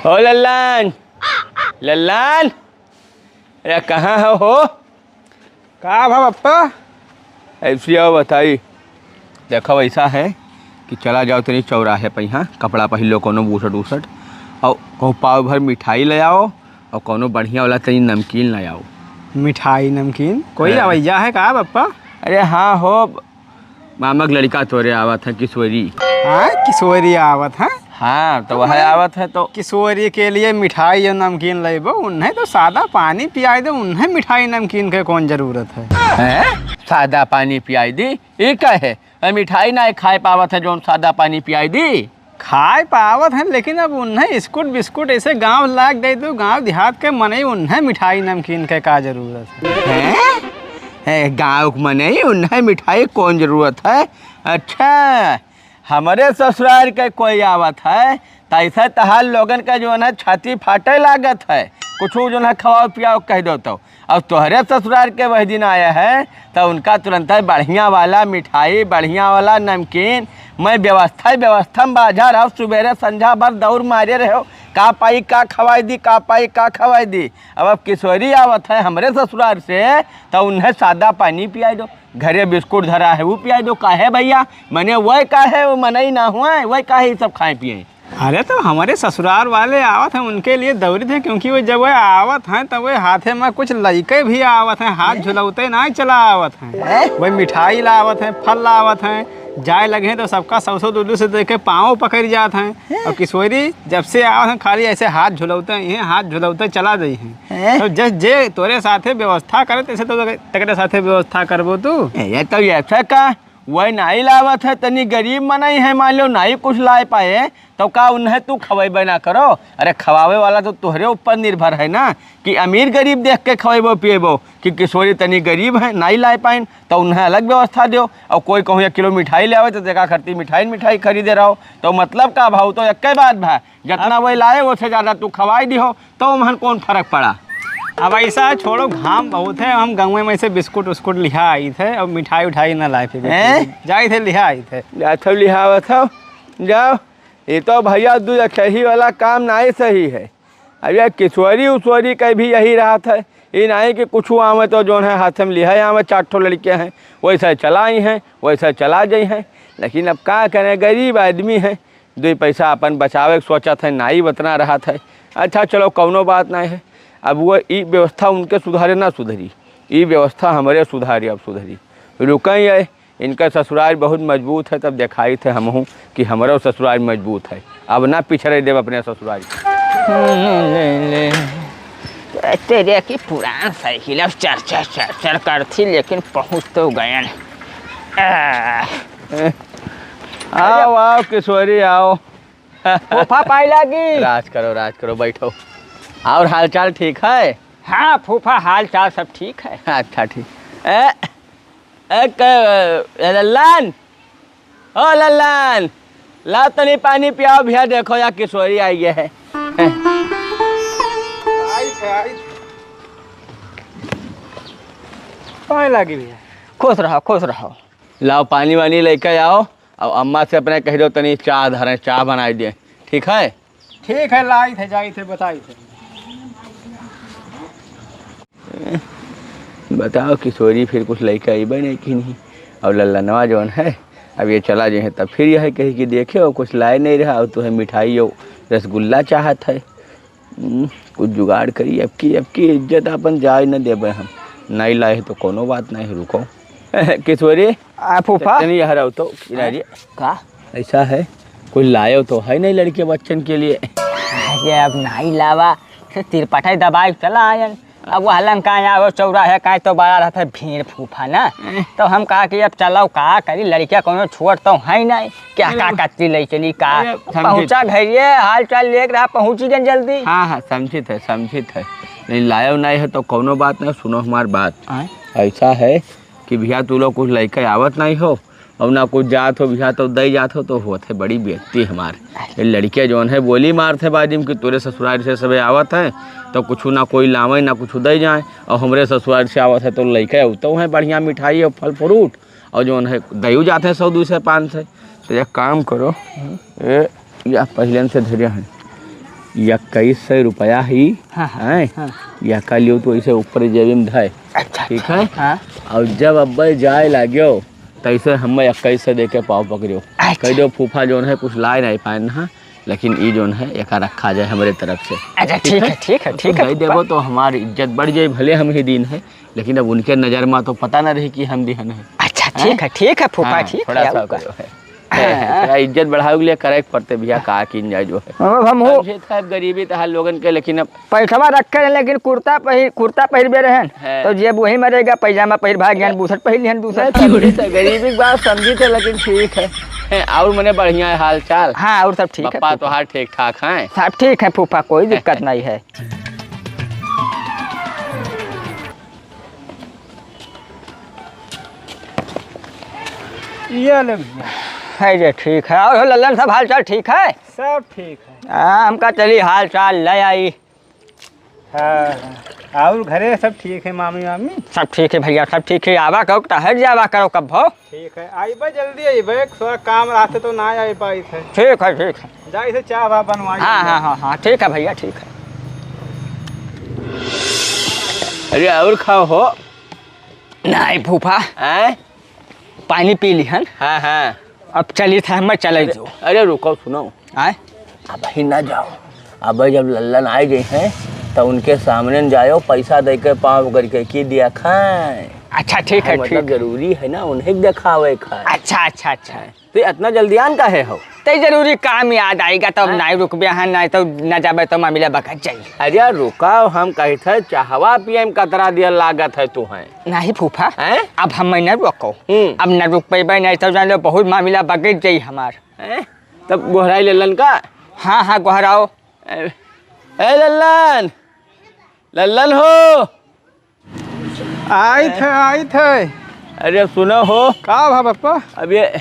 ओ लल्लन, लल्लन, अरे कहाँ हो? का भा पप्पा? ऐसी आओ बताई। देखो ऐसा है कि चला जाओ तेरी चौराहे पर यहाँ कपड़ा पहन लो, कोनो बूसट वूसट, और कहूँ पाव भर मिठाई ले आओ और कोनो बढ़िया वाला तेरी नमकीन ले आओ। मिठाई नमकीन कोई रवैया है का पप्पा? अरे हाँ हो, मामा का लड़का तोरे आवत है किशोरी। हाँ किशोरी आवत है। हाँ तो वह आवत है तो किशोरी के लिए मिठाई और नमकीन लेबो, उन्हें तो सादा पानी पिया दो, उन्हें मिठाई नमकीन के कौन जरूरत है? सादा पानी पियाई दी ये क्या है? मिठाई ना खाए पावत है जो सादा पानी पियाई दी। खाए पावत है लेकिन अब उन्हें स्कूट बिस्कुट ऐसे गांव लाग दे दो, गांव देहात के मने उन्हें मिठाई नमकीन के का जरूरत है? गाँव के मने उन्हें मिठाई कौन जरूरत है? अच्छा हमारे ससुराल के कोई आवत है तो ऐसे तहार लोगन का जो है छाती फाटे लागत है, कुछ जो है खवाओ पियाओ कह दो तो। और तोहरे ससुराल के वह दिन आया है तो उनका तुरंत है बढ़िया वाला मिठाई, बढ़िया वाला नमकीन। मैं व्यवस्था में बाजार आओ, सुबेरे संझा भर दौड़ मारे रहे हो, का पाई का खवाई दी, का पाई का खवाई दी। अब किशोरी आवत है हमरे ससुराल से तो उन्हें सादा पानी पियाई दो, घरे बिस्कुट धरा है वो पियाई दो। काहे भैया मैंने वह का है वो मना ही ना हुआ है, वह काहे ये सब खाए पिए? अरे तो हमारे ससुराल वाले आवत हैं उनके लिए दौरी थे, क्योंकि वो जब वह आवत हैं तो वह हाथे में कुछ लइके भी आवत हैं, हाथ झुलौते ना चला आवत हैं, वही मिठाई लावत हैं, फल लावत हैं, जाए लगे तो सबका सौ दूर से देखे पाँव पकड़ जाते हैं। और किशोरी जब से आवत हैं खाली ऐसे हाथ झुलौते हैं, हाथ झुलौते चला दी हैं। तो जस जे तोरे साथे व्यवस्था करे तैसे तो तेरे साथे व्यवस्था करबो तू। ये तो ऐसा का वह नहीं लावत है, तनी गरीब मनाई है, मान लो नहीं कुछ ला पाए तो का उन्हें तू खवेबे ना करो? अरे खवावे वाला तो तुहरे ऊपर निर्भर है ना कि अमीर गरीब देख के खवेबो पिएबो, कि किशोरी तनी गरीब है नहीं ला पाए तो उन्हें अलग व्यवस्था दो। और कोई कहूँ 1 किलो मिठाई ले आवे तो देखा करती मिठाई खरीदे रहो, तो मतलब का भाव तो एक बात भा, जितना वही लाए उससे ज़्यादा तू खवाई दी हो तो वहाँ कौन फर्क पड़ा? अब ऐसा छोड़ो, घाम बहुत है, हम गाँव में ऐसे बिस्कुट उस्कुट लिहा आई थे और मिठाई उठाई ना लाए फिर जाए थे लिहा आई थे। जाओ लिहावत हो जाओ, ये तो भैया दूध अखही वाला काम नहीं सही है। अब यह किशोरी उशोरी का भी यही रहा था, ये नहीं कि कुछ आवे तो जो है हाथ में लिहा आवे, 4 ठो लड़के हैं वैसा चला आई हैं वैसा चला जाई हैं। लेकिन अब क्या करें, गरीब आदमी है, 2 पैसा अपन बचावे सोचा था नहीं बतना रहा था। अच्छा चलो कौनो बात नहीं है, अब वो ये व्यवस्था उनके सुधारे ना सुधरी, ये व्यवस्था हमारे सुधारी अब सुधरी। रुकई है, इनका ससुराल बहुत मजबूत है, तब दिखाई थे हम हूँ कि हमारा ससुराल मजबूत है, अब ना पिछड़े देव अपने ससुराल। तेरे की पुरान साइकिल अब चर करती लेकिन पहुँच तो गए। आओ आओ किशोरी आओ। फूफा पाई लगी। राज करो बैठो। और हालचाल ठीक है? हाँ फूफा हाल चाल सब ठीक है। अच्छा ठीक। लल्लन, ओ लल्लन, ला तनी पानी पियाओ भैया, देखो या किशोरी आई है। पाए लगी भैया। खुश रहो। लाओ पानी वानी लेके आओ और अम्मा से अपने कह दो तनी चाय धरें, चाय बनाई दे, ठीक है? ठीक है, लाई थे जाई थे बताई थे। बताओ किशोरी फिर कुछ लेके आई नहीं कि नहीं? और लल्लनवा जौन है अब ये चला जो है तब फिर यह कही कि देखे हो कुछ लाए नहीं रहा और तुम्हें मिठाई हो रसगुल्ला चाहत है। कुछ जुगाड़ करी, अब की इज्जत अपन जाए न देवे, हम नहीं लाए तो कोनो बात नहीं, रुको। किशोरी फूफा यहाँ रहो तो का ऐसा है कुछ लाए तो है नहीं लड़के बच्चन के लिए? अरे अब नहीं लावा तिरपठाई दबाई चला आयन, अब वह लंका वो चौराहे का तो बड़ा रहता है भीड़ फूफा ना, तो हम कहा कि अब चलो का करी, लड़कियाँ कोनो छोड़ तो है नहीं, क्या का कतरी ले चली का पहुँचा घरिए हाल चाल ले रहा पहुँची जन जल्दी। हाँ समझित है, नहीं लाया नहीं है तो कोनो बात नहीं। सुनो हमारी बात, ऐसा है कि भैया तू लोग कुछ लेकर आवत नहीं हो और ना कुछ जात हो भैया तो दे जात हो तो होते बड़ी बेइज्जती हमारे। लड़के जौन है बोली मारते बाजी में कि तोरे ससुराल से सब आवत है तो कुछ ना कोई लावे ना कुछ दे जाए, और हमारे ससुराल से आवत है तो लड़के तो हैं बढ़िया मिठाई और फल फ्रूट और जौन है दही जाते हैं 100 200 500। तो एक काम करो, या पहले से धैर्य है 2100 ही हाँ, है हाँ। या का लियो तो ऐसे ऊपर जेबी में धाय अच्छा ठीक है। हाँ। और जब अब्बे जाए लाग्यो तैसे हमें 2100 दे के पाव पकड़ियो अच्छा। कह दो फूफा जोन है कुछ लाए नहीं पाए ना, लेकिन ई जोन है एक रखा जाए हमारे तरफ से। अच्छा ठीक है ठीक है ठीक है नहीं देवो तो हमारी इज्जत बढ़ जाए, भले हम ही दिन है लेकिन अब उनके नज़र में तो पता ना रही कि हम दिहन है। अच्छा ठीक है फूफा हाँ, ठीक थोड़ा है सा आपका। करो है। थोड़ा इज्जत बढ़ावे के लिए करे के पड़ते भैया का किन जाए जो है। अब हम हो समझे था गरीबी तो हाल लोगन के, लेकिन अब पैसवा रखे हैं लेकिन कुर्ता पहिरबे रहन है। तो जेब वही में रहेगा, पैजामा पहिर भाग गया बूसट पहिर लिहन दूसरा। समझी था गरीबी की बात समझी थे, लेकिन ठीक है। और मने बढ़िया है हाल चाल। हाँ और सब ठीक है पप्पा तो हाल ठीक ठाक हैं। सब ठीक है फूफा, कोई दिक्कत नहीं है। ये ले भैया, है जे ठीक है। और लल्लन सब हाल चाल ठीक है? सब ठीक है। हाँ हमका चली हाल चाल ले आई। हाँ और घरे सब ठीक है, मामी मामी सब ठीक है भैया, सब ठीक है। आवा कहो टहर जावा करो कब भो। ठीक है। आइबे जल्दी आइबे, थोड़ा काम रहते तो ना आ पाई थे। ठीक है ठीक है। जाई से चाह वा बनवाई। हाँ ठीक है भैया ठीक है। अरे और खाओ हो। नहीं फूफा हैं? पानी पी लिहन, हाँ हाँ। अब चली था हम चले जो। अरे रुको सुनो, आए अब ही ना जाओ। अब जब लल्लन आए गए हैं तो उनके सामने न जाओ, पैसा दे के पाँव करके की दिया खाए। अच्छा ठीक है मतलब ठीक। जरूरी है ना उन्हें दिखावे खाए। अच्छा अच्छा अच्छा तो इतना जल्दी आन का है हो? तो जरूरी काम याद आएगा तब नहीं रुकबे हैं, नहीं तो न जाबे तो मामला बकत जाई। अरे रुकाओ, हम कही थे चाहवा पिए में कतरा दिया लागत है तू है। नहीं फूफा हैं? अब हम न रुको, अब न रुक पेबे नहीं तो जान लो बहुत मामला बकत जाई हमार। हैं? तब गोहराई लल्लन का। हाँ गोहराओ। ए लल्लन, लल्लन हो। आई थे। अरे सुनो हो, का भा पप्पा? अब ये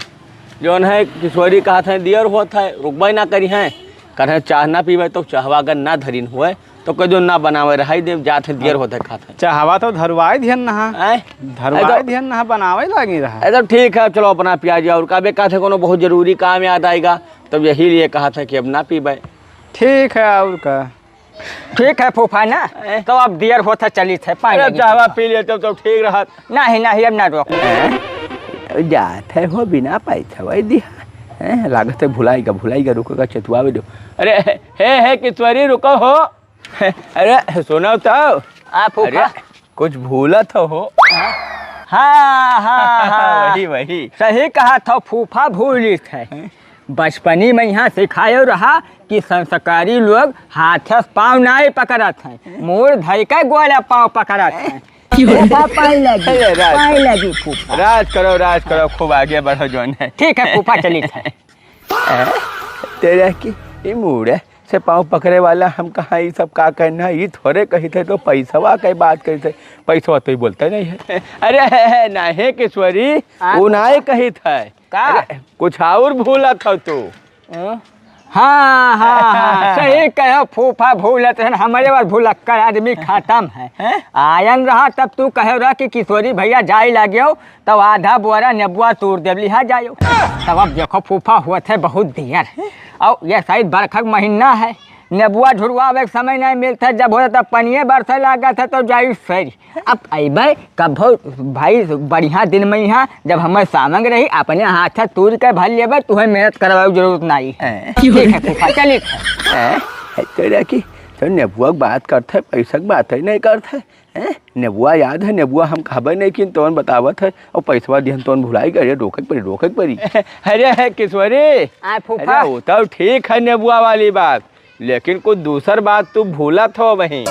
जौन है किशोरी कहा था दियर होता है, रुकबे ना करी हैं, कहे चाह ना पीबे तो चाहवा अगर ना धरिन हुए तो कह दो ना बनावे रहाई दे जाते दियर होते खाता चाहवा तो धरवाई ध्यान नहा, है। धरवाई ध्यान नहा बनावे लगी रहा। एकदम ठीक है, चलो अपना प्याज और काबे कहा थे कोनो बहुत जरूरी काम याद आएगा, तब यही लिए कहा था कि अब ना पीबे। ठीक है और का ठीक है फूफा ना, तो अब देर होता चली थे पानी चाहवा पी लेते तो ठीक रहा। नहीं अब ना रोक। जाते हो बिना पैसा वही दिया लागत है, भुलाएगा रुकेगा चतुआवे दो। अरे हे किशोरी रुको हो। अरे सुनो तो फूफा कुछ भूलत हो। हाँ वही सही कहा था फूफा, भूली थे। बचपनी में यहाँ सिखायो रहा कि संस्कारी लोग हाथ से पाँव नहीं पकड़त हैं, मोर धई के गोला पाँव पकड़त हैं। लगी फूफा। राज करो खूब आगे बढ़ो जोन है। ठीक है फूफा चली थे। तेरा की ये मुड़े से पाँव पकड़े वाला हम कहाँ ये सब का करना, ये थोड़े कही थे तो पैसवा कई बात कही थे, पैसवा तो ही बोलते नहीं है। अरे नहीं किशोरी वो नहीं कही थे का कुछ और भूला था तू। हाँ सही कहो फूफा, भूलत है हमारे बार भूलक्कर आदमी खत्म है। आयन रहा तब तू कहो रहा कि किशोरी भैया जाए लगे तब आधा बोरा नेबुआ तोड़ दे लिहा जायो। तब अब देखो फूफा हुआ थे बहुत देर, और ये शायद बरखा महीना है, नेबुआ झुरवा के समय नहीं मिलता, जब होता तब पनिए बरसे लगा था तो जाई सर। अब अबे कब भाई बढ़िया दिन में यहाँ जब हमें सामंग रही अपने हाथ तोड़ के भर लेबे, तुम्हें मेहनत करवाओ जरूरत नहीं है। ठीक है फूफा चली। तेरा की तो नेबुआ बात करते पैसा की बात ही नहीं करते। नेबुआ याद है, नेबुआ हम खबर नहीं कि तोन बतावत है और पैसवा दिहन तोन भुलाई गए, रोके पड़ी। अरे किशोरी फूफा वो तो ठीक है नेबुआ वाली बात, लेकिन कुछ दूसर बात तू भूला था वहीं।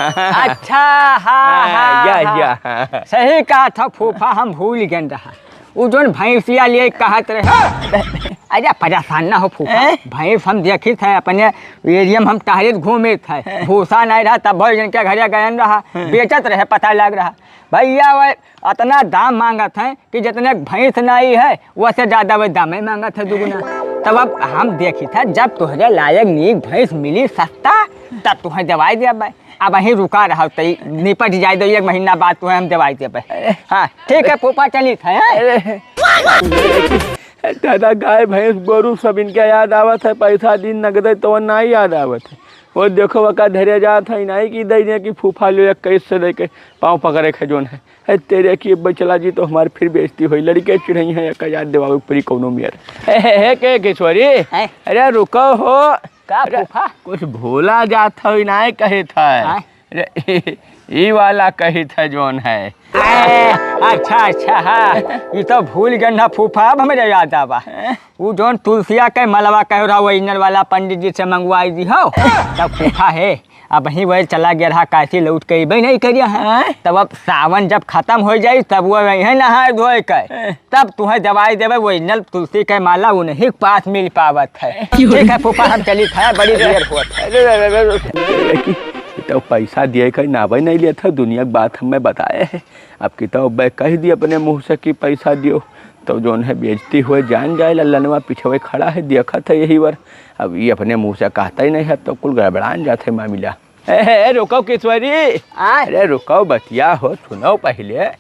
अच्छा हाँ सही कहा था फूफा, हम भूल गए रहा। वो जो भैंसिया लिए कहत रहे। अरे परेशान ना हो फूफा, भैंस हम देखी थे अपने एरिया में, हम टहरे घूमे थे, भूसा नहीं रहा तब भाई जिनके घरे गयन रहा, बेचत रहे पता लग रहा। भैया वह इतना दाम मांगत हैं कि जितने भैंस नहीं है वैसे ज़्यादा वह दाम ही मांगत है दुगुना। तब अब हम देखी था जब तुहरे लायक नीक भैंस मिली सस्ता तब तुम्हें दवाई दे। अब वहीं रुका रहा तो निपट जाए दो, 1 महीना बाद तुम्हें हम दवाई दे। हाँ ठीक है फूफा चली थे। दादा गाय भैंस गोरू सब इनके याद आवत है, पैसा दिन नगद तो ना याद आवत है। वो देखो वका धरे जात है नहीं कि दैने की फूफा लो 21 से दे के पाँव पकड़े खे जोन है तेरे की बचला जी तो हमारी फिर बेइज्जती हुई लड़के चिढ़ई है 1000 देवा पूरी कौनो मियर हे के किशोरी अरे रुको हो का फूफा कुछ भूला जात हो नहीं कहे था अरे ई वाला कही था जोन है अच्छा अच्छा हाँ ये तो भूल गए ना फूफा अब हमें याद आवा वो जोन तुलसिया के मलवा कह रहा ओरिजिनल वाला पंडित जी से मंगवाई दी हो तब फूफा है अब वहीं वही चला गया रहा काशी लौट के अबे नहीं करिया है तब अब सावन जब खत्म हो जाई तब वो वहीं नहाए धोए के तब तुम्हें दवाई देवे ओरिजिनल तुलसी के माला उन्हीं के पास मिल पावत है ठीक है फूफा हम चली था बड़ी देर हुआ तो पैसा दिए कहीं नावे नहीं लिया था दुनिया की बात हमें बताए है अब की तो कह दी अपने मुँह से कि पैसा दियो तो जो है बेचती हुए जान जाए लल्लनवा पीछे खड़ा है देखा था यही बार अब ये अपने मुँह से कहता ही नहीं है तो कुल गड़बड़ान जाते मामिला रुको किशोरी अरे रुको बतिया हो सुनो पहले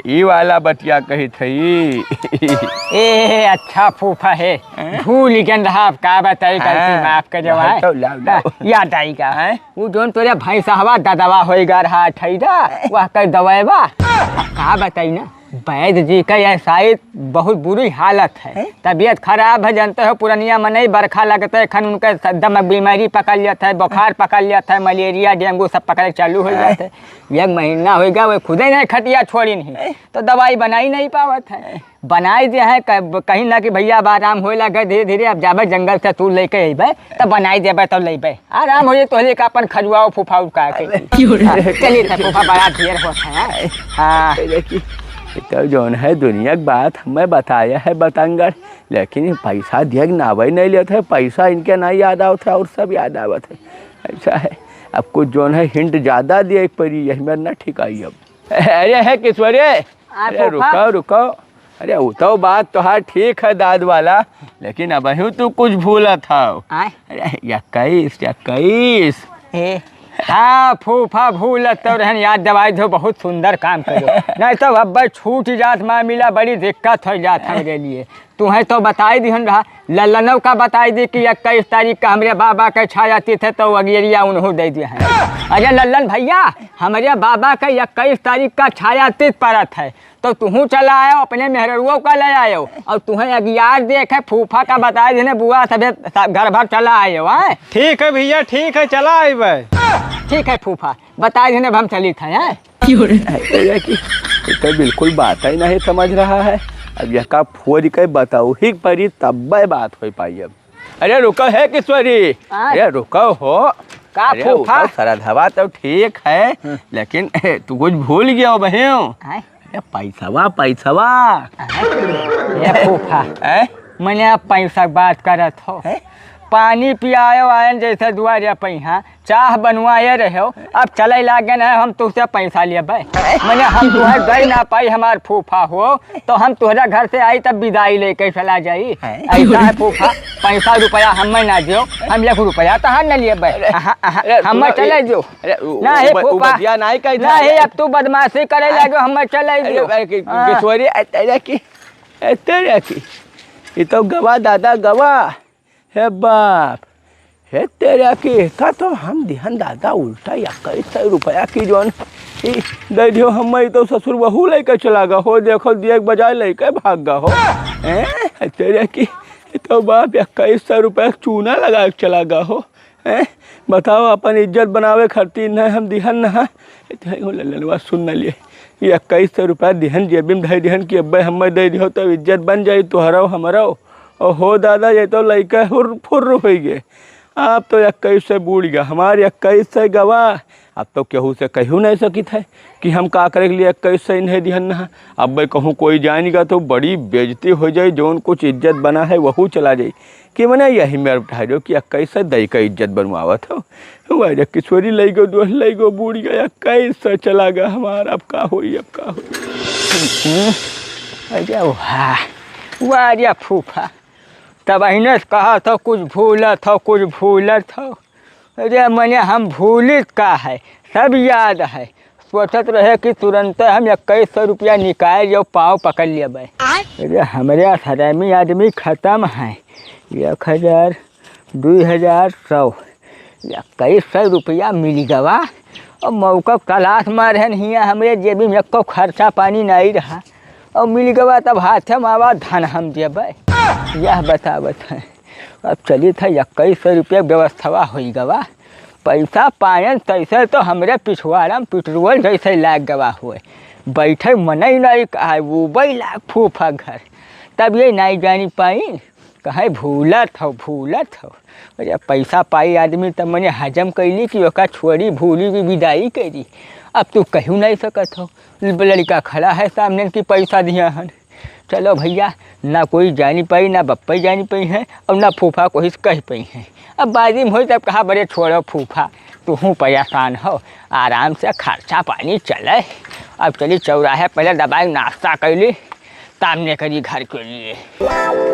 ई वाला बतिया कही थी ए अच्छा फूफा है भूल गया रहा का बताई गलती माफ कर जवाब याद आई का वो जोन तोरे भाई साहबा ददवा होएगा रहा ठैदा वह कर दवाएबा का बताई ना वैद्य जी का ऐसा बहुत बुरी हालत है तबीयत खराब है जानते हो पुरानिया में नहीं बरखा लगता है खन उनका दम बीमारी पकड़ जाता है बुखार पकड़ जाता है मलेरिया डेंगू सब पकड़ चालू हो जाता है 1 महीना होगा वो खुद ही नहीं खटिया छोड़ी नहीं तो दवाई बनाई नहीं पावत है बनाई दिया है कहीं ना कि भैया अब आराम हो लगे धीरे धीरे अब जाबे जंगल से तू लेके अबे तब बनाई देबे तब लेबे आराम हो तो लेके अपन खजुआओ फूफा उठा के चलिए फूफा बड़ा देर होता है हाँ तो जौन है दुनिया की बात हमें बताया है बतांगर लेकिन पैसा दिया नावे नहीं लेते है पैसा इनके नहीं याद आता और सब याद आवत है ऐसा है अब कुछ जौन है हिंट ज़्यादा दिए पड़ी यही मेरा ना ठीक आई अब अरे है किशोरी अरे रुको रुको अरे वो तो बात तो हाँ ठीक है दाद वाला लेकिन अब तू कुछ भूला था अरे 21 हाँ फूफा भूल तो रहन याद दवाई दो बहुत सुंदर काम करो नहीं तो अब छूट जात मामिला बड़ी दिक्कत हो जात मेरे लिए तुम्हें तो बताई दी रहा लल्लनों का बताई दी कि 21 तारीख का हमारे बाबा का छाया तीर्थ है तो अगेरिया उन्होंने दे दिया है अरे लल्लन भैया हमारे बाबा का 21 तारीख का छाया तीर्थ परत है तो तुहू चला आयो अपने मेहरुओं का ले आयो और तुम्हें अगियार देखे फूफा का बताए देने बुआ सभी घर भर चला आयो है ठीक है भैया ठीक है चला आए ठीक है फूफा बताए देने हम चली था तो बिल्कुल बात ही नहीं समझ रहा है अब यह का फोड़ के बताओ ही परी तब बात हो पाई अब अरे रुको है किशोरी अरे रुको हो का फूफा सरधवा तो ठीक है लेकिन तू कुछ भूल गया बहन पैसावा ये फूफा मैंने अब पैसा बात करत हो पानी पियायो आयन जैसे दुआरिया पैसा चाह बनवाए रहे अब चले लागे ना हम तुझसे पैसा लिए मैंने हम तुम्हारे दे ना पाई हमारे फूफा हो तो हम तुम्हारा घर से आई तब विदाई लेके चला जाई ऐसा है फूफा पैसा रुपया हमें ना दियो हम 1 रुपया तो हम न लिए हम चले जो ना है फूफा ना है अब तू बदमाशी करे लगो हम चले जो किशोरी तेरे की ये तो गवा दादा गवा हे बाप हे तेरा की का तो हम दिहन दादा उल्टा 21 रुपया की जोन दे दियो हम तो ससुर बहू लेके चला गा हो देखो दिए बजाय लेके भाग गा हो तेरे की तो बाप 21 रुपया चूना लगा के चला गा हो बताओ अपन इज्जत बनावे खातिर न हम दिहन न लल्लनवा सुन न लिए 21 रुपया दिहन जेबी में धै दिहन कि अब्बे हमें दे दियो तो इज्जत बन जाई तुहरा हमारा और हो दादा ये तो लड़का हुर फुर हो गए आप तो 21 से बूढ़ गया हमारे 21 से गवा अब तो केहू से कहू नहीं सकी थे कि हम का करे के लिए 21 से नहीं दिहन है अब भाई कहूँ कोई जाएगा तो बड़ी बेइज्जती हो जाए जोन कुछ इज्जत बना है वहू चला जाए कि मैंने यही मेरे उठा दो कि 21 से दई का इज्जत बनवावत हो हमारे किशोरी लई गो दोस्त लई गो बूढ़ गया 21 से चला गया हमारा अब का हुई अरे वाह फूफा तब अहिने कहा था कुछ भूलत हो अरे मैंने हम भूलित का है सब याद है सोचत रहे कि तुरंत हम 21 रुपया निकाल जो पाँव पकड़ लेबै अरे हमारे हरामी आदमी ख़त्म है 1000 2000 100 ₹2100 मिल गवा और मौका तलाश में रहन हियाँ हमरे जेबी में एको खर्चा पानी नहीं रहा और मिल गवा तब हाथ में आवा धन हम देबै। यह बतावत है अब चली था ₹2100 व्यवस्था हो गवा। पैसा पायन तैसे तो हमरे पिछवाड़ा में पेट्रोल जैसे लाग गवा हुए बैठे मन ही नहीं कहा वो लाग फूफा घर तब ये नहीं जानी पाई कहे भूलत हो। अरे पैसा पाई आदमी तब मैंने हजम कैली कि ओका छोड़ी भूली भी विदाई करी। अब तू कहूँ नहीं सकत हो लड़का खड़ा है सामने कि पैसा दिया हन। चलो भैया ना कोई जानी पाई ना बप्पा जानी पाई है और ना फूफा को ही कह पाई है। अब बाजी में हो तब कहा बड़े छोड़ो फूफा तू हूँ परेशान हो आराम से खर्चा पानी चले। अब चली चौराहे पहले दबाई नाश्ता कैली सामने करी घर के लिए।